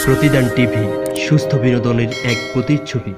প্রতিদান টিভি সুস্থ বিনোদনের এক প্রতিচ্ছবি।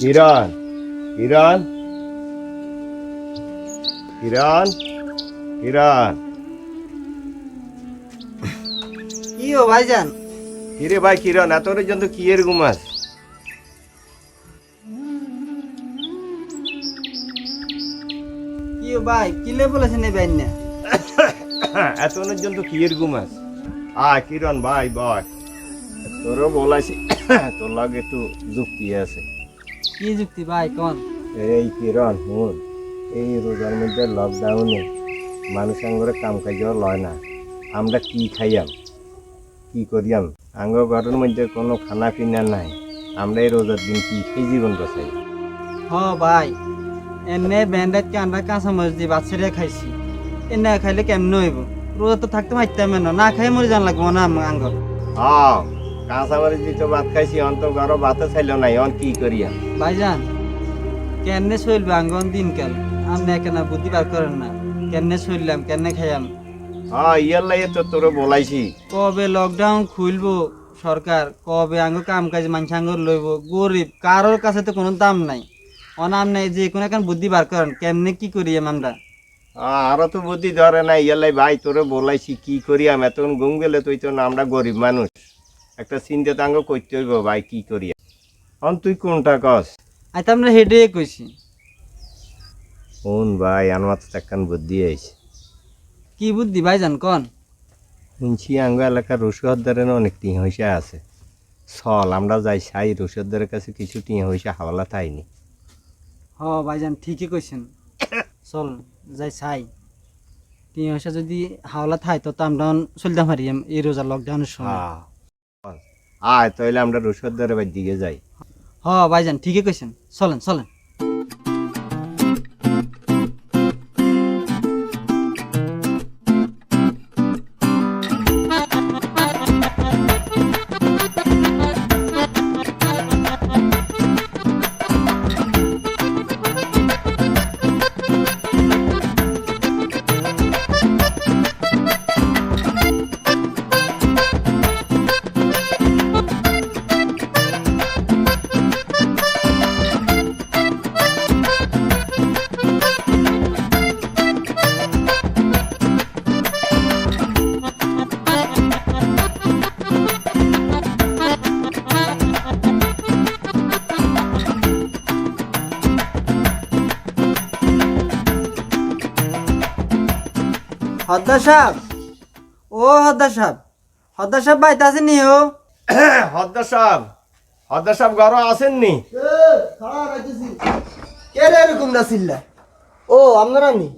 কিরণ কিরণ কিরণ কিরণ কি ও ভাইজান? কিরে ভাই কিরণ, এত পর্যন্ত কি এর ঘুমাস? কি ও ভাই কিলে বলেছেন এই বাইন না? এত পর্যন্ত কি এর ঘুমাস? কিরণ ভাই বয়, তোরও বলাইছি তোর লাগে একটু যুক্তি আছে। কি যুক্তি ভাই কোন? এই কিরণ শুন, এই রোজার মধ্যে লকডাউনে মানুষ আঙ্গরে কাম কাজ লয় না, আমরা কি খাইয়াম কি করিয়াম? আঙ্গ ঘরের মধ্যে কোনো খানা পিনা নাই, আমরা এই রোজার দিন কি খেয়ে জীবন বাঁচাই? হ ভাই, এনে ব্যান্ডাজ কে আমরা কাঁচা মরিচ দিয়ে বাচ্চারে খাইছি, এনে খাইলে কেমন হইব? রোজা তো থাকতে পারতাম না খাই মরে জান লাগবো না আঙ্গ। কাঁচা মরিচ দিয়ে তো ভাত খাইছি, অন্ত ঘর ভাতে চাইল নাই, অন কি করিয়াম? ভাইজান কেনে চলবে আঙ্গন দিনকাল? আপনি কেন বুদ্ধি বার করেন না? কেনে চললাম কেনে খাইয়াম? ইয়ার লাগে তো তোরে বলাইছি। কবে লকডাউন খুলবো সরকার, কবে আঙ্গ কাম কাজ মানুষ আঙ্গ লইব? গরিব কারোর কাছে তো কোনো দাম নাই, অনাম নাই, যে কোনো এখন বুদ্ধি বার করেন কেমনে কি করি আমরা? আরো তো বুদ্ধি ধরে না, ইয়ার লাই ভাই তোরে বলাইছি কি করিয়াম? এতক্ষণ ঘুম গেলে তুই তো না, আমরা গরিব মানুষ, একটা চিন্তা তাঙ্গ করতে হইব ভাই, কি করিয়া? অন তুই কোনটা কস? আই তো আমরা হেডে কইছি। কোন ভাই আমার তো একখান বুদ্ধি আইছে। কি বুদ্ধি ভাইজান কন? শুনছি আঙ্গ এলাকার রসুয়ারদারের অনেক টিয়া হইসা আছে, চল আমরা যাই সাই রসুয়ারদারের কাছে কিছু টিয়া হইসা হাওলা থাইনি। হ ভাইজান ঠিকই কইছেন, চল যাই চাই। তিন পয়সা যদি হাওলা থাই তো আমরা চলতে পারি এই রোজা লকডাউনের সময়। তাইলে আমরা রসুয়ারদারের বাড়ির দিকে যাই। হ ভাইজান ঠিকই কইছেন, চলেন চলেন। হদ্দার সাহেব, ও হদ্দার সাহেব, হদ্দার সাহেব বাইতে আছে নি ও? হদ্দার সাহেব ঘর আসেননি? কে রে এরকম না চিল্লা? ও আপনারা নি?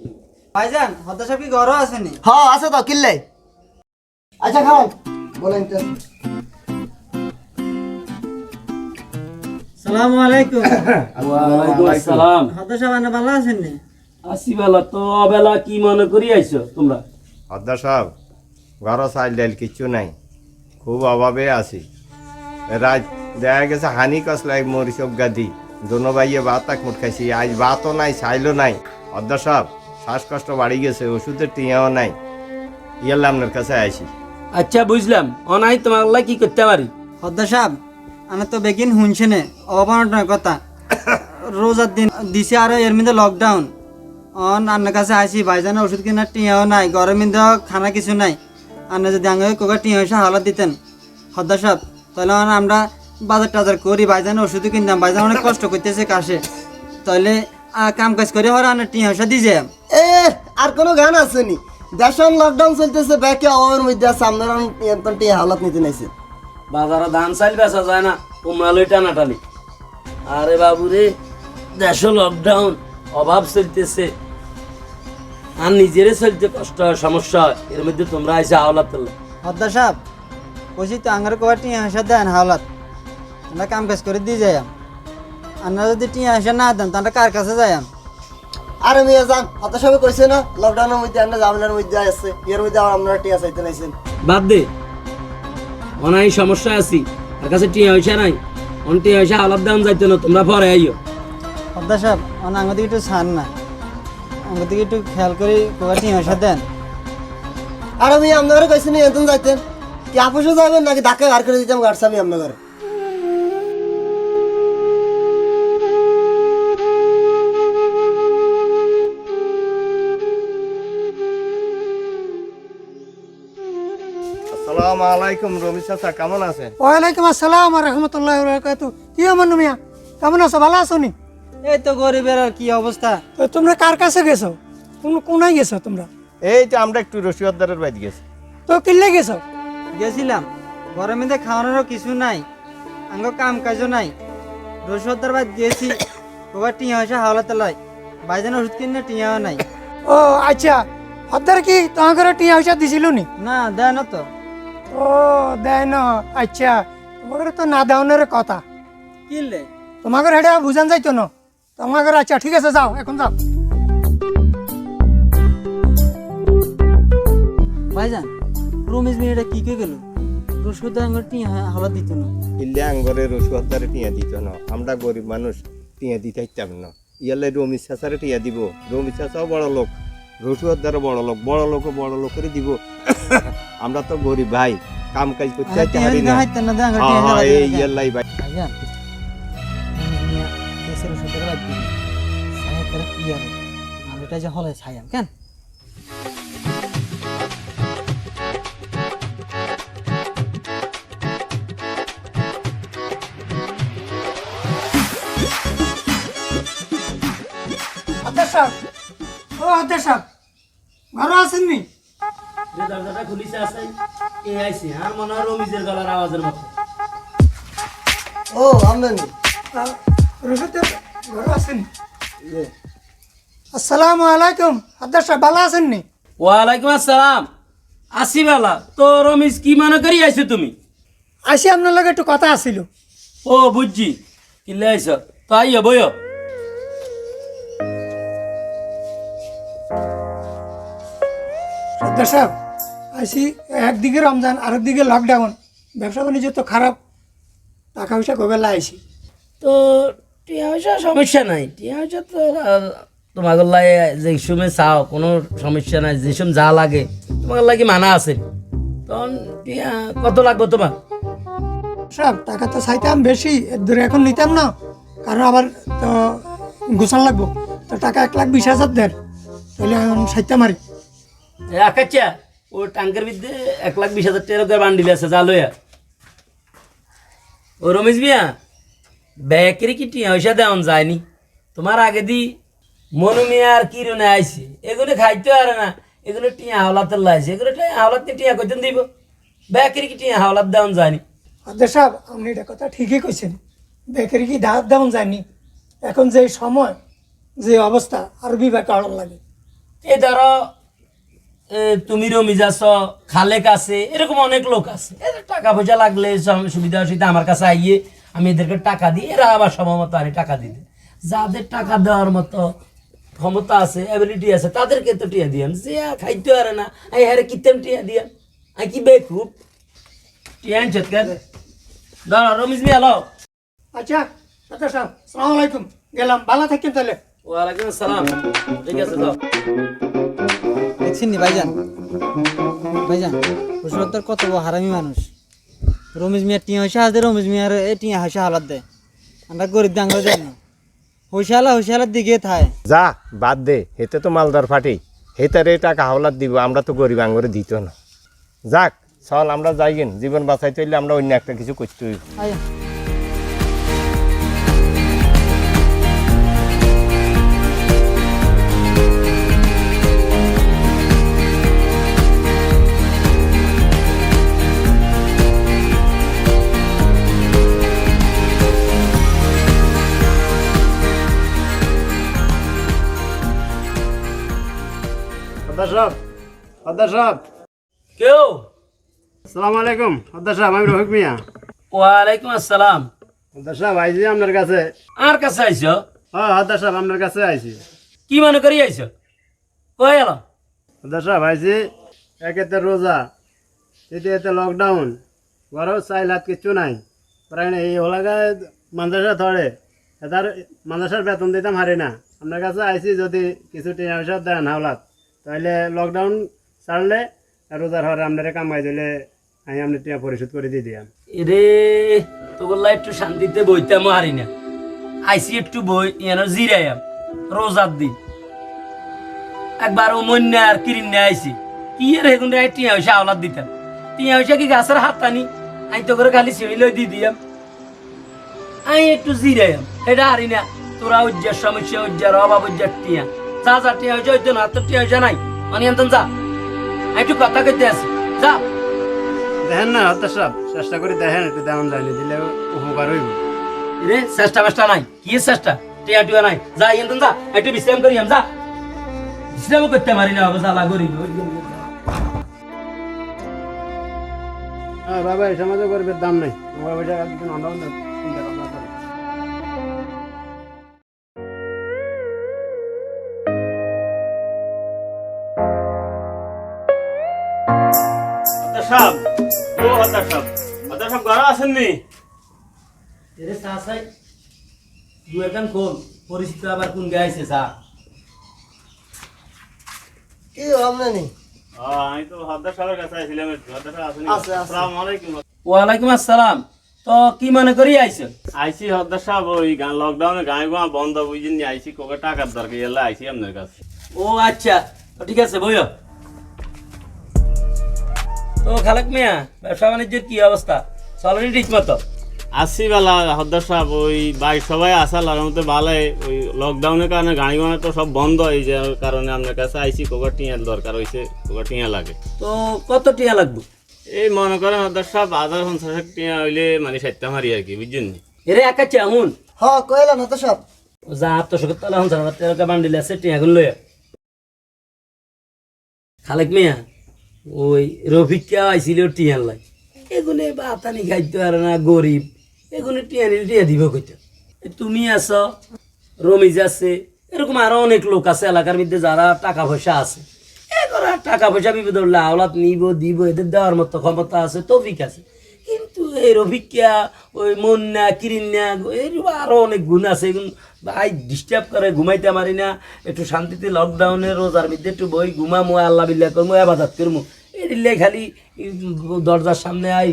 ভাইজান হদ্দার সাহেব কি ঘরও আসেনি? হ্যাঁ আছে তো কিল্লাই। আচ্ছা খাও বলেন তো। সালামু আলাইকুম। ওয়ালাইকুম আসসালাম। হদ্দার সাহেব আপনি ভালো আছেন নি? আসি বেলা তো অবেলা কি মনে করি আইছো তোমরা? হদ্দার সাহেব ঘর চাইল ডাইল কিচ্ছু নাই, খুব অভাবে আছি। রাত দেখা গেছে হানি কসলাই মরিচক গাদি দোনো ভাইয়ে ভাত তাক মুট খাইছি, আজ ভাতও নাই চাইলও নাই। হদ্দার সাহেব শ্বাসকষ্ট বাড়ি গেছে, ওষুধের টিয়াও নাই, ইয়াল্লা আপনার কাছে আইছি। আচ্ছা বুঝলাম, অনাই তোমার লাই কি করতে পারি? হদ্দার সাহেব আমি তো বেগিন শুনছে নে অবানটার কথা, রোজার দিন দিছে আর এর মধ্যে লকডাউন। অন আপনার কাছে আইসি, ভাইজানের ওষুধ কেনার টিয়াও নাই, ঘরের মধ্যে খানা কিছু নাই। আপনি যদি আগে কোকা টিয়া হয়েছে হালাত দিতেন হদ্দার সাহেব, তাহলে আমরা বাজার টাজার করি, ভাইজানের ওষুধও কিনতাম। ভাইজান অনেক কষ্ট করতেছে কাশে, তাহলে কাম কাজ করে হর আপনার টিয়া হয়েছে দিয়ে যাই। এ আর কোনো গান আসেনি? দেশন লকডাউন চলতেছে, ব্যাকে অভাবের মধ্যে আছে, আপনারা নিয়ন্ত্রণ টিয়া হালাত নিতে নাইছে। বাজারে ধান চাইল বেচা যায় না, তোমরা লই টানাটানি। আরে বাবু রে, দেশ লকডাউন, অভাব চলতেছে, আর নিজেরে চলতে কষ্ট হয়, সমস্যা হয়, এর মধ্যে তোমরা আইসে আওলাদ তোলা। হদ্দার সাহেব বলছি তো আঙ্গার কোকা টিয়া হয়েছে দেন হাওলাত, আমরা কাম কাজ করে দিয়ে যাই। আপনারা যদি টিয়া হয়েছে না দেন তাহলে কার কাছে যাই? আরে মেয়ে যান, হত সবে কইছে না লকডাউনের মধ্যে আমরা জামিনের মধ্যে আছে, এর মধ্যে আবার আপনারা টিয়া চাইতে নাইছেন। বাদ দে, অনাই সমস্যা আছি, আর কাছে টিয়া হয়েছে নাই, অন টিয়া হয়েছে আলাপ দাম যাইতে না, তোমরা পরে আইও। হদ্দার সাহেব আমার দিকে একটু ছাড় না, আমার দিকে একটু খেয়াল করে কোকা টিয়া হয়েছে দেন। আরে মেয়ে আপনারা কইছেন নিয়ন্ত্রণ যাইতেন, কি আপসে যাবেন নাকি ধাক্কা ঘর করে দিতাম গাড় চাবি আপনার? আসসালামু আলাইকুম রমি চাচা, কেমন আছেন? ওয়ালাইকুম আসসালাম রহমতুল্লাহ বরকাতু। কি আমার মিয়া, কেমন আছো? ভালো আছো নি? এই তো গরিবের আর কি অবস্থা। তো তোমরা কার কাছে গেছো? কোনায় গেছো তোমরা? এই যে আমরা একটু রসিকদারের বাড়ি গেছি। তো কিনলে গেছো? গেছিলাম, ঘরের মধ্যে খাওয়ানোরও কিছু নাই, আঙ্গ কাম কাজও নাই। রসুদার বাদ গেছি, কোকা টিয়া হয়েছে হাওলাতে লাই, ভাইজান ওষুধ কিনে টিয়াও নাই। ও আচ্ছা, হদ্দার কি তোমাকে টিয়া পয়সা দিছিল নি? না দেয় না তো। ও দেয় না? আচ্ছা, তোমাকে তো না দেওয়ানোর কথা, কিনলে তোমাকে এটা বুঝান যাইতো না তোমাকে। আচ্ছা ঠিক আছে, যাও এখন যাও। ভাইজান রমেশ মিনিটা কি কে গেল? রসুদার আঙ্গুর টিয়া হাওলা দিত না। ইল্লে আঙ্গরে রসুদারে টিয়া দিত না, আমরা গরিব মানুষ টিয়া দিতে চাইতাম না। ইয়ালে রমি চাচারে টিয়া দিব, রমি চাচাও বড় লোক, রসুদারে বড় লোক, বড় লোক বড় লোকেরই দিব। আমরা তো গরিব ভাই, কাম কাজ করতে চাইতে পারি না। এই ইয়াল্লাই ভাই ভাইজান কেসের ওষুধের বাদ দিবি, সাহেব তারা কি আর আলুটা যে হলে ছায়াম কেন? হদ্দার সাহেব, ও হদ্দার সাহেব, ঘরে আসেননি? দরজাটা খুলিছে আছে, কে আইছে? আর মনে হয় রমিজের গলার আওয়াজের মতো। ও আমদানি রসুদের ঘরে আসেননি? আসসালামু আলাইকুম। হদ্দার সাহেব ভালো আছেননি? ওয়ালাইকুম আসসালাম। আসি বেলা তো রমিজ, কি মনে করি আইছো তুমি? আসি আপনার লগে একটু কথা আছিল। ও বুঝছি, কিনলে আইছো তো, আইও বইও। হদ্দার সাহেব আসি, একদিকে রমজান আরেকদিকে লকডাউন, ব্যবসা বাণিজ্য তো খারাপ, টাকা পয়সা কবে আইসি। তো টিয়া পয়সা সমস্যা নাই, টিয়া পয়সা তো তোমার লাগে যে সময় চাও কোনো সমস্যা নাই, যে সময় যা লাগে তোমার লাগে মানা আছে। তখন টিয়া কত লাগবে তোমার? সাহেব টাকা তো চাইতাম বেশি, এর দূরে এখন নিতাম না, কারণ আবার তো গোছান লাগবো। তো টাকা 1,20,000 দেন, তাহলে এখন চাইতাম আর। আচ্ছা, ও টাঙ্কের বিদ্যে 1,20,000 টাকা বান্ডিল আছে, যা লইয়া। ও রমেশ মিয়া, ব্যাকেরি কি টিয়া পয়সা দেওয়ান যায়নি? তোমার আগে দি মনু মিয়া আর কিরণে আইছে, এগুলো খাইতে পারে না, এগুলো টিয়া হাওলাতে লাইছে, এগুলো টিয়া হাওলাত টিয়া কইতেন দিব, ব্যাকের কি টিয়া হাওলাত দেওয়ান যায়নি। আদেশ সাহেব আপনি এটা কথা ঠিকই কইছেন, বেকারি কি দাঁত দেওয়া যায়নি, এখন যে সময় যে অবস্থা আর বিবেক আড়ন লাগে। এই ধরো তুমি রমিজ আছো, খালেক আছে, এরকম অনেক লোক আছে, এদের টাকা পয়সা লাগলে সুবিধা অসুবিধা আমার কাছে আইয়ে আমি এদেরকে টাকা দিই, এরা আবার সময় মতো আনি টাকা দিতে। যাদের টাকা দেওয়ার মতো ক্ষমতা আছে, অ্যাবিলিটি আছে, তাদেরকে তো টিয়া দিয়াম, যে খাইতে পারে না আমি হ্যাঁ কিতেম টিয়া দিয়াম, আমি কি বেকুব টিয়া আনছে ধরো রমিজ নিয়ে এলো। আচ্ছা আদেশ সাহেব সালাম আলাইকুম, গেলাম, ভালো থাকেন তাহলে। ওয়ালাইকুম আসসালাম, ঠিক আছে যাও। দেখছেন নি ভাইজান, ভাইজান হুসরত্তর কত বড় হারামি মানুষ। রমেশ মিয়ার টিয়া হইসা হাতে রমেশ মিয়ার এ টিয়া হাসা হালাত দেয়, আমরা গরিব দাঙ্গল দেয় না, হুইসালার দিকে থায়। যা বাদ দে, হেতে তো মালদার ফাটি, হেতারে টাকা হাওলাত দিব, আমরা তো গরিব আঙ্গরে দিত না। যাক চল আমরা যাই গেন, জীবন বাঁচাইতে হইলে আমরা অন্য একটা কিছু করতে হইব। আয়া হদ্দার সাহেব, কেউ আসসালামু আলাইকুম। হদ্দার সাহেব, আমি রফিক মিয়া। ওয়ালাইকুম আসসালাম। হদ্দার সাহেব আইছি আপনার কাছে। আর কাছে আইছো? হ্যাঁ হদ্দার সাহেব আপনার কাছে আইছি। কি মনে করি আইছো? কই এলো? হদ্দার সাহেব আইছি, একেতে রোজা, দ্বিতীয়তে লকডাউন, ঘরেও চাইল হাত কিচ্ছু নাই, প্রায় এই হলাগায় মাদ্রাসা ধরে, এটার মাদ্রাসার বেতন দিতাম হারি না। আপনার কাছে আইছি, যদি কিছু টিয়া পয়সা দেন হাওলাত, তাহলে লকডাউন ছাড়লে রোজার হরে আপনারা কামাই দিলে আমি আপনার টিয়া পরিশোধ করে দিয়ে দিয়াম। এরে তোগুলা একটু শান্তিতে বইতাম হারি না, আইসি একটু বই ইয়ানো জিরাইয়াম, রোজার দিন একবার মন্যা আর কিরিন্যা আইসি, কি এর এখন টিয়া পয়সা আওলাদ দিতাম, টিয়া পয়সা কি গাছের হাত টানি, আমি তো করে খালি সিঁড়ি লই দিয়ে দিয়াম, আমি একটু জিরাইয়াম, এটা হারি না। তোরা উজ্জার সমস্যা, উজ্জার অভাব, উজ্জার টিয়া যা যা টিয়া হয়েছে হইতো না, তোর টিয়া হয়েছে নাই অনিয়ন্ত্রণ যা, আমি একটু কথা কইতে আছি যা। দেখেন না হদ্দার সাহেব, চেষ্টা করে দেখেন, একটু দেওয়ান যায়নি দিলে উপকার হইব। রে চেষ্টা বেষ্টা নাই, কি চেষ্টা, টিয়া টুয়া নাই, যা ইয়ন্তন যা, একটু বিশ্রাম করি যা, বিশ্রাম করতে পারি না অবস্থা লাগরি। হ্যাঁ বাবা, এই সমাজে গরিবের দাম নেই, বাবা একদিন অন্য চিন্তা ভাবনা করে। এরে চা চাই দু একান খোল, পরিচিত আবার কোন গাইছে চা। কি আমনি আমি তো হদ্দার সাহেবের কাছে আইছিলাম, হদ্দার সাহেব আসেনি। আছে, আছে। আসসালামু আলাইকুম। ওয়ালাইকুম আসসালাম। তো কি মনে করি আইছো? আইসি হদ্দার সাহেব, ওই লকডাউনে গাঁয়ে গোয়া বন্ধ বুঝিনি, আইসি কোকে টাকার দরকার, এলে আইসি আপনার কাছে। ও আচ্ছা, তো ঠিক আছে বইও। তো খালেক মিয়া, ব্যবসা বাণিজ্যের কি অবস্থা, চলেনি ঠিক মতো? আসি বেলা হদ্দার সাহেব, ওই বাইক সবাই আসার মতো ভালোই, ওই লকডাউনের কারণে গাড়ি গোয়া তো সব বন্ধ, এই যে কারণে আপনার কাছে আইসি কোকা টিয়ার দরকার হয়েছে, কোকা টিয়া লাগে। তো কত টিয়া লাগবে? এই মনে করেন হদ্দার সাহেব 1050 টিয়া হইলে মানে 7টা মারি আর কি, বুঝছেন? এরে একা চা হুন হ কইলা না তো সব যা তো সকাল তালা 50,000 টাকা বান্ডিল আছে, টিয়া গুলো লইয়া। খালেক মিয়া, ওই রফিককে আইছিল টিয়ার লাই, এগুলো বাতানি খাইতে পারে না, গরিব, এগুলো টিয়া নিলে টিয়া দিব কইতে। তুমি আছো, রমিজ আছে, এরকম আরো অনেক লোক আছে এলাকার মধ্যে যারা টাকা পয়সা আছে, এগুলা টাকা পয়সা বিপদ হলে আওলাদ নিব দিব, এদের দেওয়ার মতো ক্ষমতা আছে, তৌফিক আছে। কিন্তু এই রফিকা, ওই মন্যা, কিরিন্যা, এরকম আরো অনেক গুণ আছে, এগুলো ভাই ডিস্টার্ব করে, ঘুমাইতে পারি না, একটু শান্তিতে লকডাউনে রোজার মধ্যে একটু বই ঘুমামো, আল্লাহ বিল্লাহ করবো, আবাদাত করবো, এদিলে খালি দরজার সামনে আই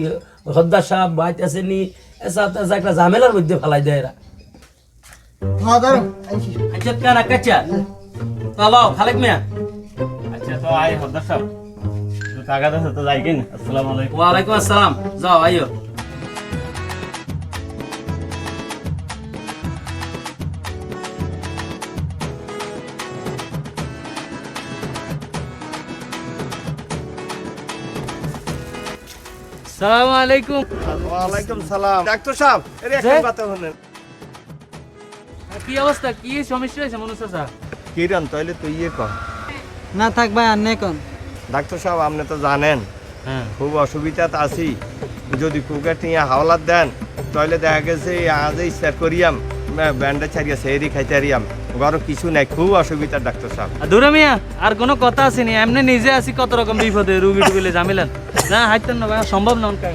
হদ্দার সাহেব বাইতেছে নি, একটা ঝামেলার মধ্যে ফেলাই দেয় এরা। হ্যাঁ ধরো আইছি। আচ্ছা কারা কাচ্চা চলো খালেক মিয়া। আচ্ছা তো আই হদ্দার সাহেব, টাকা আছে তো যাই কিন। আসসালামু আলাইকুম। ওয়ালাইকুম আসসালাম, যাও আইও। সালাম আলাইকুম। ওয়ালাইকুম সালাম। ডাক্তার সাহেব, এর একটা কথা শুনেন। কি অবস্থা, কি সমস্যা হয়েছে মনুষ্য স্যার? কিরণ তাইলে তুই ইয়ে কর। না থাক ভাই আর নেই কোন। ডাক্তার সাহেব আপনি তো জানেন হ্যাঁ, খুব অসুবিধাতে আছি। যদি কুকে টিয়া হাওলাত দেন তাহলে দেখা গেছে আজই স্যার করিয়াম ব্যান্ডে ছাড়িয়া সেরি খাইতে হারিয়াম। ঘরে কিছু নাই, খুব অসুবিধা ডাক্তার সাহেব। দূরে মিয়া আর কোনো কথা আসেনি, এমনি নিজে আছি কত রকম বিপদে, রুগী টুগিলে ঝামেলেন না, হাইতেন না ভাই, সম্ভব না অনকা।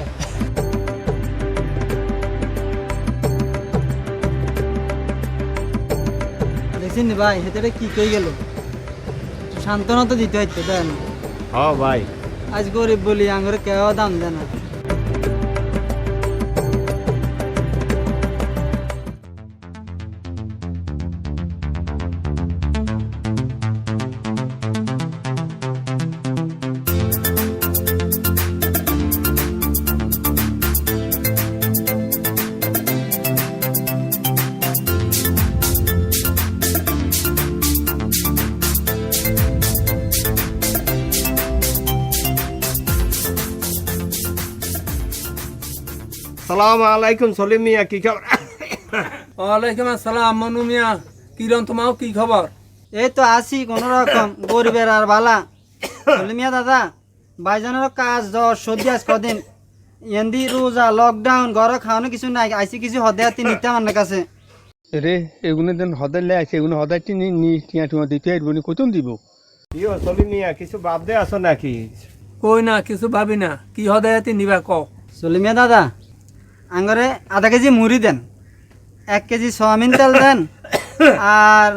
দেখছেন নি ভাই হেতে কি কই গেল, সান্ত্বনা তো দিতে হইতো দেন। হ্যাঁ ভাই, আজ গরিব বলি আঙ্গুরে কেউ দাম দেয় না। সালাম আলাইকুম সলিম মিয়া, কি খবর? ওয়ালাইকুম আসসালাম মনু মিয়া, কিরণ তোমার কি খবর? এই তো আসি কোন রকম, গরিবের আর বালা। বলি মিয়া দাদা, ভাইজানের কাজ জ্বর সর্দি আজ কদিন, এন্দি রোজা লকডাউন, ঘরে খাওয়ানো কিছু নাই, আইসি কিছু হদে হাতি নিতে আমার কাছে। রে এগুলো যেন হদাইলে আছে, এগুলো হদাইতে নি টিয়া টুয়া দিতে আসবো নি, কতন দিব? ইয়ো সলিম মিয়া, কিছু বাদ দে আসো নাকি? কই না, কিছু ভাবি না, কি হদায়তি নিবা ক? চলি মিয়া দাদা, আঙ্গরে আধা কেজি মুড়ি দেন, 1 কেজি সয়াবিন তেল দেন, আর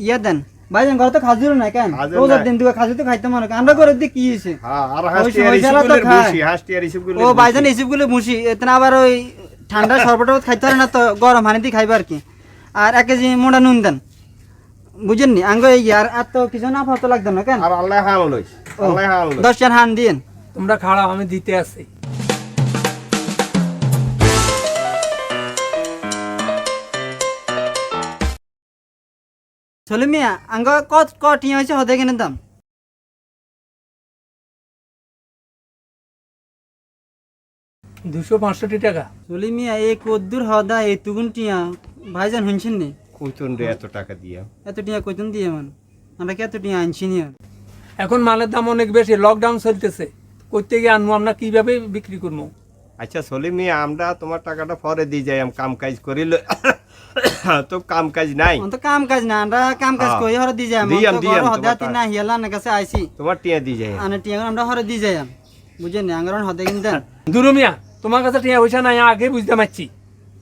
ইয়ে দেন। ভাইজান ঘরে তো খাজুর নাই কেন, খাজুর রোজার নাই। দিন দুয়া খাজুর তো খাইতে মনে, আমরা করে দিয়ে কি হয়েছে? হ্যাঁ, আর ওই হাসটিয়া সময় ছাড়া তো রিসিপগুলোর খায়। বসি, হাসটিয়া রিসিপগুলোর ও ভাইজান এসবগুলো মুসি এতনা, আবার ওই ঠান্ডা শরবত খাইতে পারে না তো, গরম পানি দিয়ে খাইবে আর কি। আর 1 কেজি মোটা নুন দেন, বুঝেন নি? আঙ্গ এই আর আর তো কিছু না ফালতু লাগতো না কেন? আর আল্লাহ হাম লইস, আল্লাহ হাম লইস। 10 হান দিন। তোমরা খাড়াও, আমি দিতে আছি। চলি মিয়া আঙ্গ কত টিয়া হয়েছে হদে কিনে দাম? 265 টাকা। চলি মিয়া এই কদ্দুর হদা এই তুগুন টিয়া, ভাইজান শুনছেন নি? কইতুন রে এত টাকা দিয়া। এত টিয়া কইতুন দিয়ে মান, আমরা কি এত টিয়া আনছি নি? এখন মালের দাম অনেক বেশি, লকডাউন চলতেছে, করতে গিয়ে আনবো আমরা কিভাবে বিক্রি করবো? আচ্ছা সলিম মিয়া, আমরা তোমার টাকাটা পরে দিয়ে যাই, কাম কাজ করিল তো কাম কাজ নাই। অন্ত কাম কাজ না, আমরা কাম কাজ হ্যাঁ। করি হরে দি যাই, দিয়াম, দিয়াম, হদে হাতি তোমার না হিয়ালা না কাছে আইছি, তোমার টিয়া দিয়ে যাই। আনে টিয়া আমরা হরে দি যাই, বুঝেন নি? আঙ্গরন হদে কিনে দেন। দুরু মিয়া, তোমার কাছে টিয়া পয়সা নাই, আগে বুঝতে পারছি।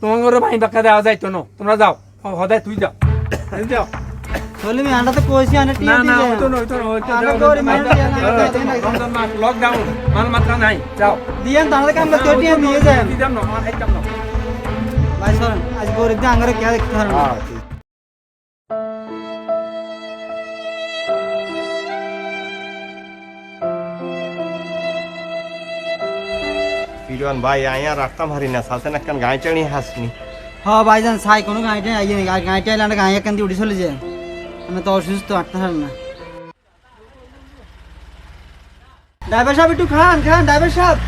তোমার ঘরে ভাই বাক্কা দেওয়া যাইতো না, তোমরা যাও, হদায় তুই যাও, এই যাও। চলি মিয়া আমরা তো কইছি আনে টিয়া না দি না, যাই। ওইতো না, ওইতো না, ওইতো আমরা যাও, গরিব মানুষ, টিয়া না রমজান মাস, লকডাউন, মাল মাত্রা নাই, যাও। দিয়েন তো আমাদের কাম করতে টিয়া দিয়ে যাই। দিতাম না, আমার খাইতাম না। ভাই সরেন, আজ গরিব দিয়ে আঙ্গরে কে দেখতে পারেন না। হ্যাঁ, ঠিক। কিরণ ভাই আয়া রাখতাম হারি না, সাথে একখান গায়ে চাড়ি হাসনি। হ্যাঁ ভাইজান ছাই কোনো গাড়িটা আইয়ে নি, গাড়িটা আইলে আমরা গাড়ি এখান দিয়ে উঠে চলে যায়, আমরা তো অসুস্থ হাঁটতে পারেন না। ড্রাইভার সাহেব একটু খান খান, ড্রাইভার সাহেব।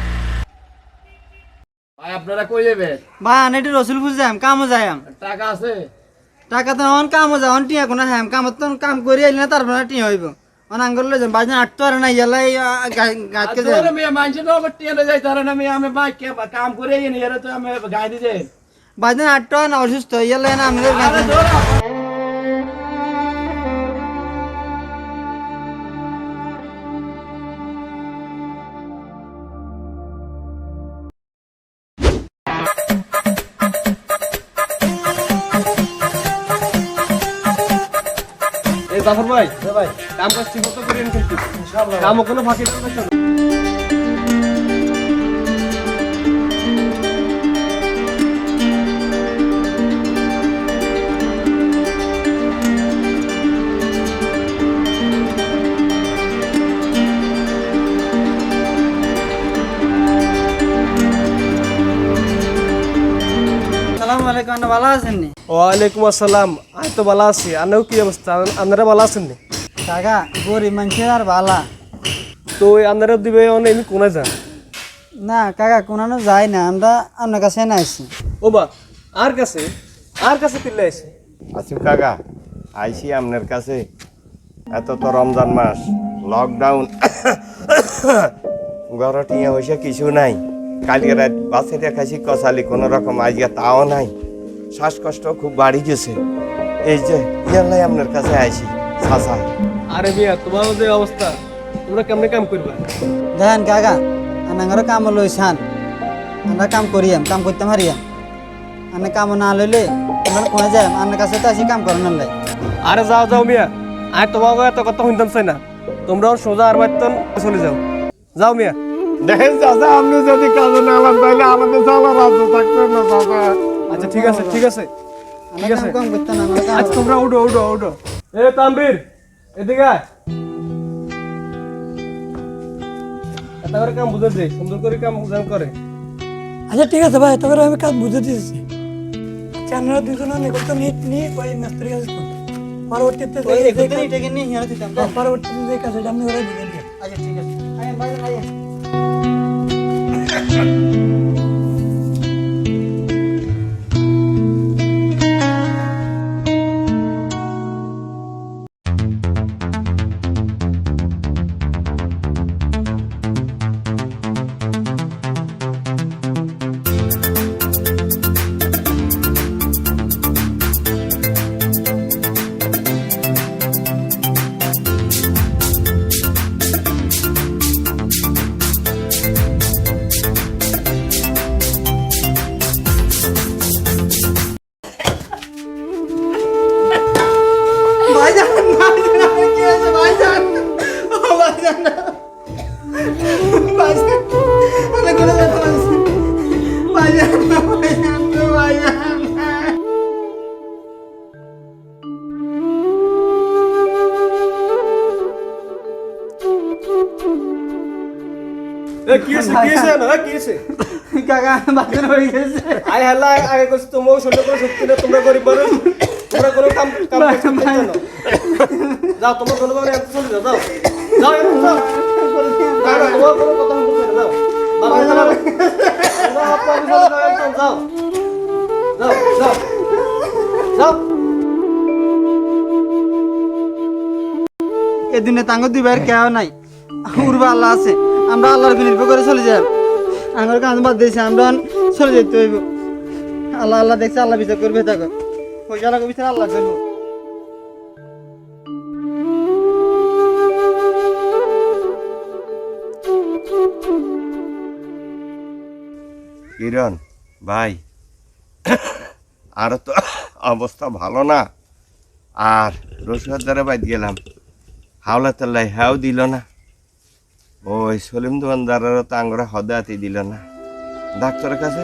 ভাই আপনারা কই যাবে? ভাই আনে একটু রসুলপুর যাইম, কামও যাইম। টাকা আছে? টাকা তো অন কামও যাও, অন টিয়া কোনো হ্যাম কাম তো কাম করি আইলি না, তারপরে টিয়া হইব। অন আঙ্গল লই যাম, ভাইজান আটতে পারে না, ইয়ালা গাছকে যাই। আমি মানছি তো আমার টিয়া যাই, তার আমি আমি ভাই কাম করে এনে এর তো আমি গাই দিতে। ভাইজান আটতে হয় না, অসুস্থ ইয়ালা না আমাদের আরে ধরো। এই জাফর ভাই, ভাই কাম কাজ ঠিক মতো করেন কিন্তু কামও কোনো ফাঁকি দেবেন না। আসসালামু আলাইকুম, আন্না ভালো আছেন নি? ওয়ালাইকুম আসসালাম, আমি তো ভালো আছি। আনেও কি অবস্থা, আপনারা ভালো আছেন নি? কাকা গরিব মানুষের আর ভালা। তো ওই আপনারা দিবে এমনি কোনে যান? না কাকা কোনানো যায় না, আমরা আপনার কাছে না আসছি। ও বা আর কাছে কিল্লে আছে আসিফ কাকা আইসি আপনার কাছে। এত তো রমজান মাস, লকডাউন, ঘর টিয়া হয়েছে কিছু নাই। কালকে রাত বাসে দেখাইছি কষালি, কোনো রকম আজকে তাও নাই। শ্বাসকষ্ট খুব বাড়ি গেছে। এই যে ইয়াল্লাই আপনার কাছে আইসি চাচা। আরে মিয়া তোমার যে অবস্থা, তোমরা কেমনে কাম করবা? দেখেন কাকা আনাঙ্গারও কাম লইছান, আমরা কাম করিয়াম, কাম করতে পারিয়াম। আনে কাম না লইলে আমরা কোনে যাই? আপনার কাছে তো আসি কাম করেন নাই। আরে যাও যাও মিয়া, আর তোমাকে এত কথা শুনতাম চাই না। তোমরাও সোজা আর মারতন চলে যাও, যাও মিয়া। দেখেন চাচা, আপনি যদি কাজে না আলাম তাহলে আমাদের চালা রাজ্য থাকবেন না চাচা। আচ্ছা ঠিক আছে ঠিক আছে ঠিক আছে, কাম করতে না, আমরা কাম আজ তোমরা উঠো উঠো উঠো। এ তানবীর এদিকে আয়। এটা করে কাম বুঝে দে, সুন্দর করে কাম বুঝান করে। আচ্ছা ঠিক আছে ভাই, তোকে আমি কাজ বুঝে দিয়েছি। আচ্ছা আপনারা দুজনে নিকট নিয়ে ওই মিস্ত্রি কাজ করুন। পরবর্তীতে এটাকে নিয়ে হিয়ার দিতাম। পরবর্তীতে যে কাজ এটা আপনি ওরা বুঝে দিয়ে। আচ্ছা ঠিক আছে, আইন ভাই আইন। এ কি হইছে কি হইছে না কি হইছে? কাকা বাজার হয়ে গেছে। আয় হাল্লা আগে কইছ তোমরা শরীর করে শক্তি না, তোমরা গরিব মানুষ, তোমরা কোনো কাম করতে পারছো না। যাও তোমরা কোনো ভাবে এত চলে যাও, যাও যাও এত যাও। না তোমার কোনো কথা শুনতে না, যাও বাবা যাও। তোমরা আপনার বিশাল যাও যাও যাও যাও। এদিনে তাঙ্গ দিবার কেউ নাই, উর্বা আল্লাহ আছে। আমরা আল্লাহর নির্ভর করে চলে যাই। আমার কাজ বাদ দিয়েছি, আমরা চলে যেতে হইব। আল্লাহ আল্লাহ দেখছে, আল্লাহ বিচার করবে। থাকো পয়সা লাগবে বিচার আল্লাহ করবো। কিরণ ভাই, আর তো অবস্থা ভালো না। আর রসুয়ার দ্বারা বাইদ গেলাম, হাওলা তাল্লাই হ্যাও দিল না। ওই সলিম দোকানদারেরও তো আঙ্গরা হদাতি দিল না। ডাক্তারের কাছে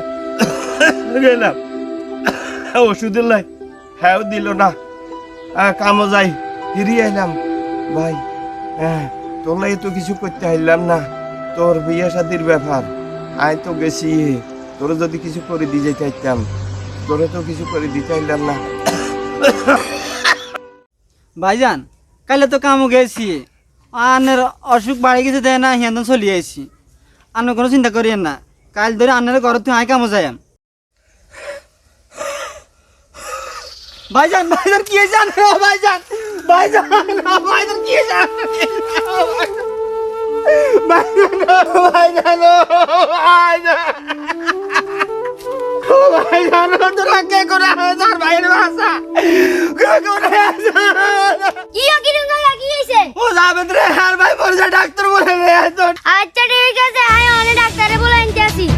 গেলাম, ওষুধের লাই হ্যাও দিল না। কামও যাই ফিরিয়ে এলাম। ভাই তোর লাই তো কিছু করতে পারলাম না। তোর বিয়ে শাদির ব্যাপার, আয় তো গেছি। তোরে যদি কিছু করে দিয়ে যেতে চাইতাম, তোরে তো কিছু করে দিতে পারলাম না। ভাইজান কালে তো কামও গেছি, আনের অসুখ বাড়ি গেছে, দেয় না হিয়ান চলি আইছি। আন্ন কোনো চিন্তা করিয়েন না, কাল ধরে আনের ঘর তুই আয় কামও যাই। ভাইজান ভাইজান কি জান ভাইজান, ভাইজান ভাইজান কি জান, ভাইজান ভাইজান ভাইজান তোরা কে করে হাজার ভাইয়ের ভাষা কে করে কি কিরম লাগা কি হইছে? ও যাবেন রে আর ভাই পরিচা ডাক্তার বলে রে তো। আচ্ছা ঠিক আছে, আমি অনেক ডাক্তারে বলে আনতে আসি।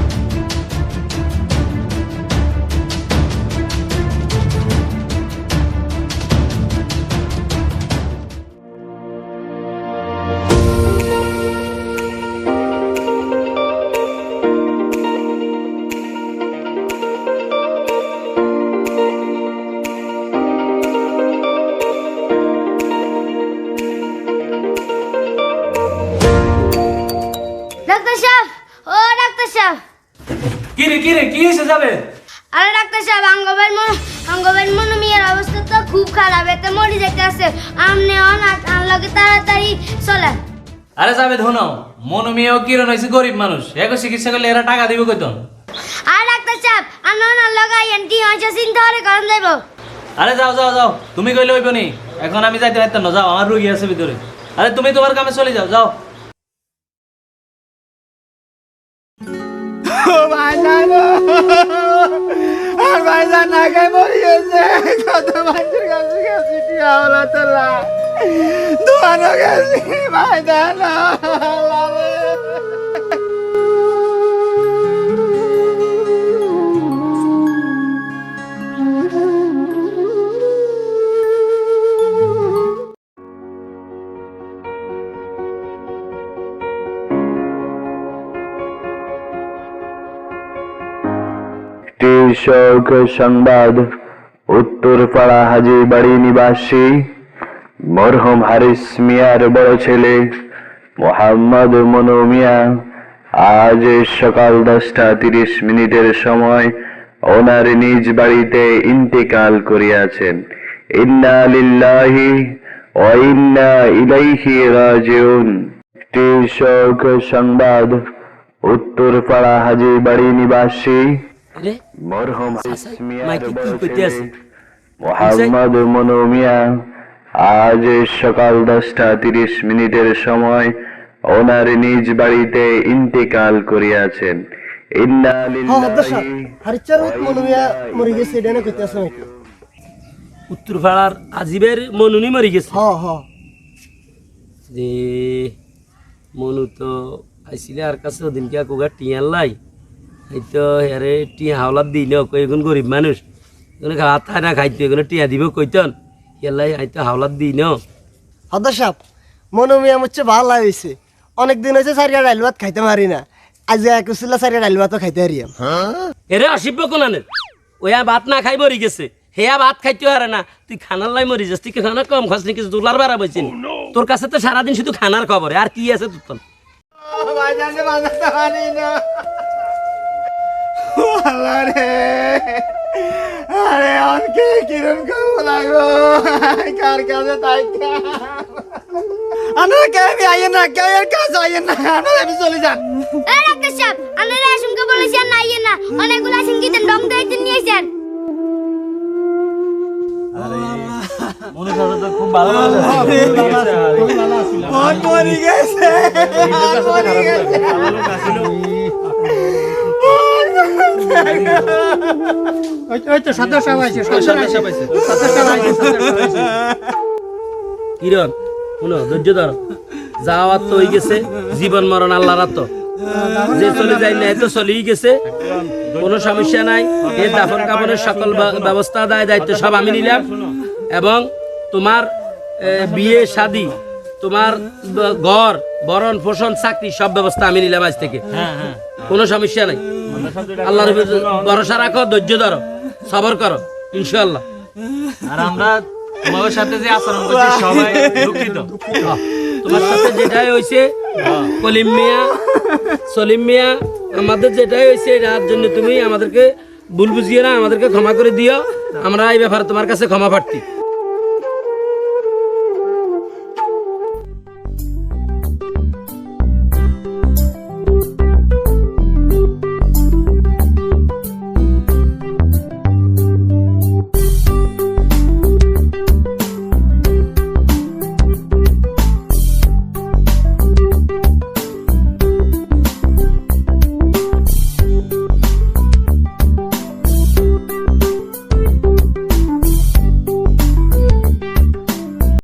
ডাক্তার সাহেব, ও ডাক্তার সাহেব। কি রে কি হইছে যাবে? আরে ডাক্তার সাহেব, আঙ্গবের মনোমিয়ার অবস্থা তো খুব খারাপ, এতে মরি যেতে আছে। আমনে অন আনলগে তাড়াতাড়ি চলেন। আরে যাবে ধুনো মনু মেয়েও কিরণ হয়েছে গরিব মানুষ এখন চিকিৎসা করলে এরা টাকা দিব কইতন। আর ডাক্তার সাহেব আন্না লাগাই এন্টি হইছে চিন্তা করে কারণ যাইব আরে যাও যাও যাও তুমি কইলে হইব নি এখন আমি যাইতে পারতাম না যাও আমার রুগী আছে ভিতরে আরে তুমি তোমার কামে চলে যাও যাও ভাইজান আর ভাইজান না খাই মরে গেছে কত মানুষের কাছে গেছি টিয়া হলো তোলা দোয়ানো গেছি ভাইজান শোক সংবাদ উত্তরপাড়া হাজীবাড়ি নিবাসী মরহুম হারিস মিয়ার বড় ছেলে মোহাম্মদ মনু মিয়া আজ সকাল 10:30 সময় ওনার নিজ বাড়িতে ইন্তেকাল করিয়াছেন। ইন্না লিল্লাহি ওয়া ইন্না ইলাইহি রাজিউন। শোক সংবাদ উত্তরপাড়া হাজীবাড়ি নিবাসী মরহুম হারিস মিয়ার বড় ছেলে মোহাম্মদ মনু মিয়া আজ সকাল 10:30 সময় ওনার নিজ বাড়িতে ইন্তেকাল করিয়াছেন। ইন্না লিল্লাহি হারিচার মনুমিয়া মরে গেছে এটা না কইতাছ নাকি উত্তরপাড়ার আজিবের মনুনি মরি গেছে। হ্যাঁ হ্যাঁ যে মনু তো আইছিলে আর কাছে ওদিন কে কোগা টিয়ার লাই এই তো হেরে টিয়া হাওলাত দিল কয়েকজন গরিব মানুষ এগুলো হাত না খাইতো এগুলো টিয়া দিব কইতন এলাই আইতো হাওলাত দিই ন হদর সাহেব মনুমিয়া হচ্ছে ভালো হয়েছে অনেকদিন হয়েছে সারিয়া ডাইল ভাত খাইতে পারি না আজ একুশিল্লা সারিয়া ডাইল ভাতও খাইতে হারিয়াম। এরে অসিব্য কোনানের ওয়া ভাত না খাই মরি গেছে হেয়া ভাত খাইতে হারে না তুই খানার লাই মরি যাস তুই খানা কম খাস নি কিছু দুলার বাড়া বলছিস তোর কাছে তো সারাদিন শুধু খানার খবর আর কি আছে তোর ভাইজান বাজাতে পারি না আল্লাহ রে আরে অনকে কিরণ করবো লাগবো কার কাছে তাই আপনারা কেউ আইয়েন না কেউ এর কাছে আইয়েন না আপনারা আমি চলে যান। এই ডাক্তার সাহেব আন্নারে আসমকে বলেছেন না আইয়েন না অনেকগুলা সিঙ্গিতে ডং দিতে নিয়েছেন মনু চাচা তো খুব ভালো মানুষ ছিল মন মরে গেছে মন মরে গেছে ওই তো সদর সাহেব আছে কিরণ শুনো ধৈর্য ধরো যাওয়ার তো হয়ে গেছে জীবন মরণ আল্লাহর তো যে চলে যায় না তো চলেই গেছে কোনো সমস্যা নাই এর দাফন কাফনের সকল ব্যবস্থা দায়িত্ব সব আমি নিলাম এবং তোমার বিয়ে শাদী তোমার ঘর বরণ পোষণ চাকরি সব ব্যবস্থা আমি নিলাম আজ থেকে কোনো সমস্যা নাই আল্লাহর ভরসা রাখো ধৈর্য ধরো সবর করো ইনশাআল্লাহ। আর আমরা তোমার সাথে যে আচরণ করছি সবাই দুঃখিত তোমার সাথে যেটাই হয়েছে সলিম মিয়া আমাদের যেটাই হয়েছে এটার জন্য তুমি আমাদেরকে ভুল বুঝিয়ে না আমাদেরকে ক্ষমা করে দিও আমরা এই ব্যাপারে তোমার কাছে ক্ষমা প্রার্থী।